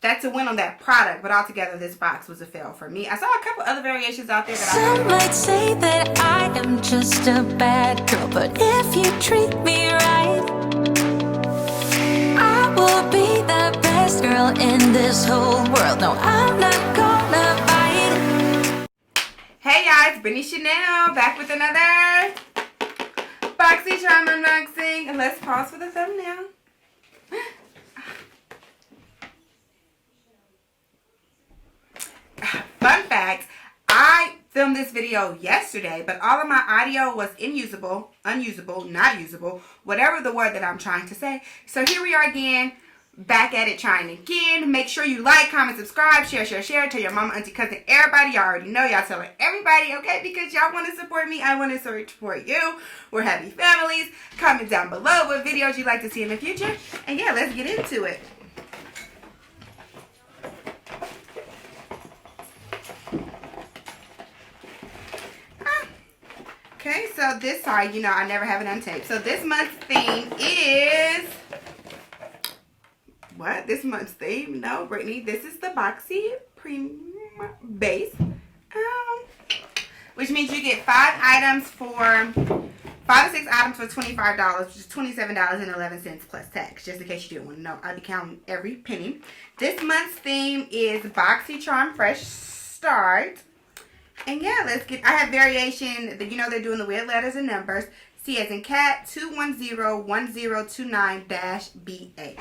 that's a win on that product, but altogether this box was a fail for me. I saw a couple other variations out there that Some might say that I am just a bad girl, but if you treat me right, I will be the best girl in this whole world. No, I'm not gonna bite. Hey y'all, it's Britneyschanel back with another Boxycharm unboxing. And let's pause for the thumbnail. Fun fact, I filmed this video yesterday, but all of my audio was unusable, not usable, whatever the word that I'm trying to say. So here we are again, back at it trying again. Make sure you like, comment, subscribe, share. Tell your mama, auntie, cousin, everybody. Y'all already know. Y'all telling everybody, okay? Because y'all want to support me. I want to support you. We're happy families. Comment down below what videos you'd like to see in the future. And yeah, let's get into it. Okay, so this side, you know, I never have it untaped. So this month's theme is... What? This month's theme? No, Brittany. This is the Boxy Premium Base. Which means you get 5 items for... 5 to 6 items for $25, which is $27.11 plus tax. Just in case you didn't want to know. I'll be counting every penny. This month's theme is Boxycharm Fresh Start. And yeah, let's get, I have variation, you know they're doing the weird letters and numbers. C as in cat, 2101029-BA.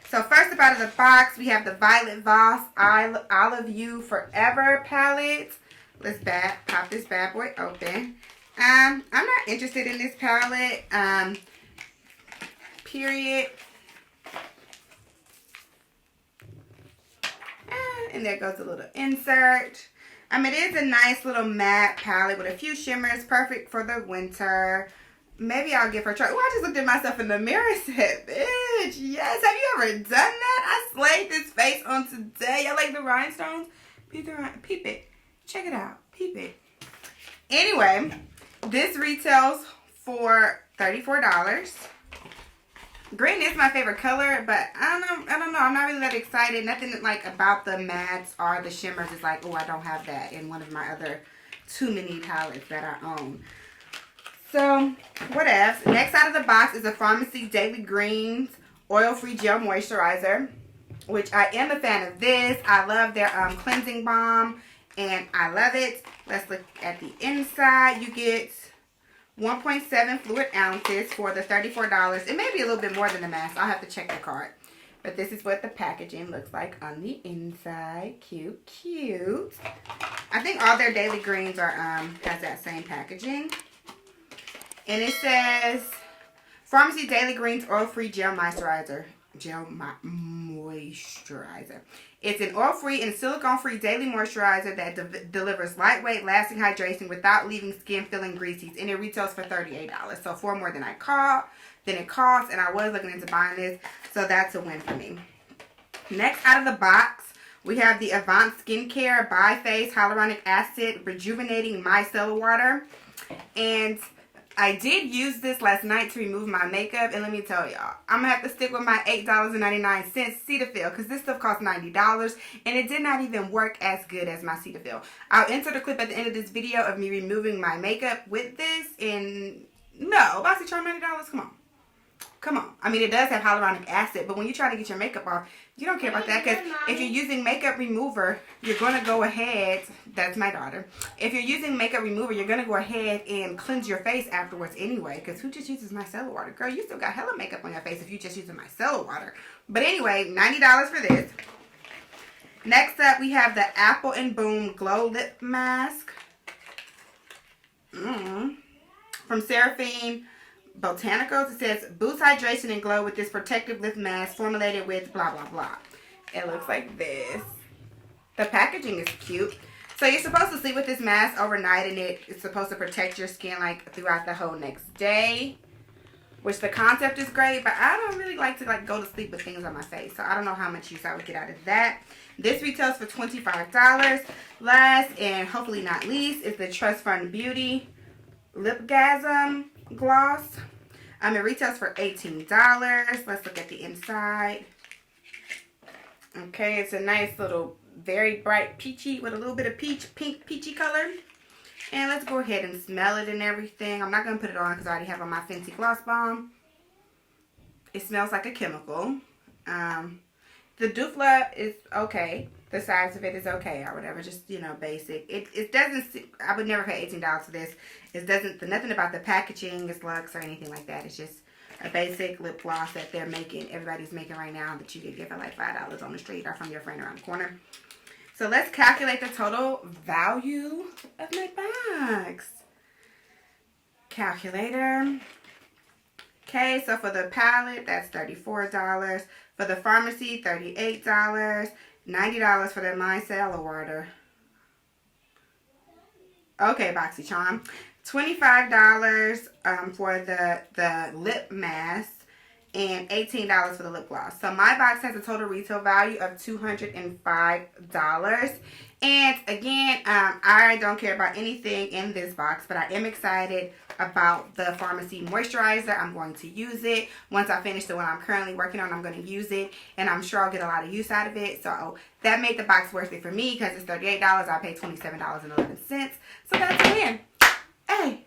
So first up out of the box, we have the Violet Voss Olive You Forever palette. Let's pop this bad boy open. I'm not interested in this palette, period. And there goes a little insert. It is a nice little matte palette with a few shimmers, perfect for the winter. Maybe I'll give her a try. Oh, I just looked at myself in the mirror and said, bitch, yes. Have you ever done that? I slayed this face on today. I like the rhinestones. Peep it. Check it out. Peep it. Anyway, this retails for $34. Green is my favorite color, but I don't know. I'm not really that excited. Nothing like about the mattes or the shimmers is like, oh, I don't have that in one of my other too many palettes that I own. So, what else? Next out of the box is a Pharmacy Daily Greens Oil-Free Gel Moisturizer, which I am a fan of this. I love their cleansing balm, and I love it. Let's look at the inside. You get 1.7 fluid ounces for the $34. It may be a little bit more than the mask. I'll have to check the card. But this is what the packaging looks like on the inside. Cute, cute. I think all their Daily Greens are has that same packaging. And it says Pharmacy Daily Greens Oil-Free Gel Moisturizer. Moisturizer. It's an oil-free and silicone-free daily moisturizer that delivers lightweight, lasting hydration without leaving skin feeling greasy. And it retails for $38. So $4 more than it cost. And I was looking into buying this. So that's a win for me. Next out of the box, we have the Avant Skincare Bi-Phase Hyaluronic Acid Rejuvenating Micellar Water. And I did use this last night to remove my makeup, and let me tell y'all, I'm going to have to stick with my $8.99 Cetaphil, because this stuff costs $90, and it did not even work as good as my Cetaphil. I'll insert a clip at the end of this video of me removing my makeup with this, and no, Boxycharm $90, come on. Come on. I mean, it does have hyaluronic acid, but when you're trying to get your makeup off, you don't care about that, because if you're using makeup remover, you're going to go ahead, that's my daughter, if you're using makeup remover, you're going to go ahead and cleanse your face afterwards anyway, because who just uses micellar water? Girl, you still got hella makeup on your face if you just using micellar water. But anyway, $90 for this. Next up, we have the Apple and Boom Glow Lip Mask from Seraphine Botanicals. It says boost hydration and glow with this protective lip mask formulated with blah blah blah. It looks like this. The packaging is cute. So you're supposed to sleep with this mask overnight, and it's supposed to protect your skin like throughout the whole next day, which the concept is great, but I don't really like to go to sleep with things on my face, so I don't know how much use I would get out of that. This retails for $25. Last and hopefully not least is the Trust Fund Beauty Lipgasm gloss. It retails for $18. Let's look at the inside. Okay, it's a nice little, very bright peachy with a little bit of pink peachy color. And let's go ahead and smell it and everything. I'm not going to put it on because I already have on my Fenty Gloss Bomb. It smells like a chemical. The Doufla is okay. The size of it is okay or whatever. Just, you know, basic. It doesn't, I would never pay $18 for this. It doesn't, nothing about the packaging is luxe or anything like that. It's just a basic lip gloss that they're making. Everybody's making right now that you can get for like $5 on the street or from your friend around the corner. So let's calculate the total value of my box. Calculator. Okay, so for the palette, that's $34. For the pharmacy, $38. $90 for the micellar water. Okay, Boxycharm. $25 for the lip mask. And $18 for the lip gloss. So my box has a total retail value of $205. And again, I don't care about anything in this box, but I am excited about the Pharmacy Moisturizer. I'm going to use it. Once I finish the one I'm currently working on, I'm going to use it. And I'm sure I'll get a lot of use out of it. So that made the box worth it for me because it's $38. I paid $27.11. So that's a win. Hey.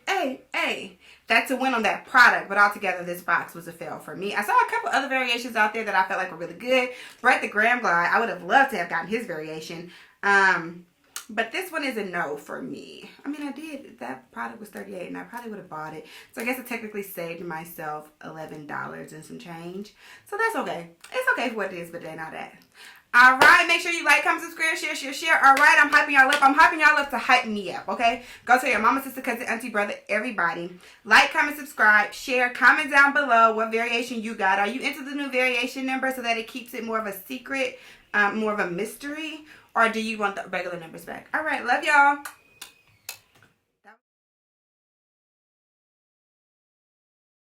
That's a win on that product, but altogether this box was a fail for me. I saw a couple other variations out there that I felt like were really good. Brett the Graham Glide, I would have loved to have gotten his variation. But this one is a no for me. I mean, I did. That product was $38 and I probably would have bought it. So I guess I technically saved myself $11 and some change. So that's okay. It's okay for what it is, but they're not that. All right, make sure you like, comment, subscribe, share. All right, I'm hyping y'all up. I'm hyping y'all up to hype me up, okay? Go tell your mama, sister, cousin, auntie, brother, everybody. Like, comment, subscribe, share. Comment down below what variation you got. Are you into the new variation number so that it keeps it more of a secret, more of a mystery? Or do you want the regular numbers back? All right, love y'all.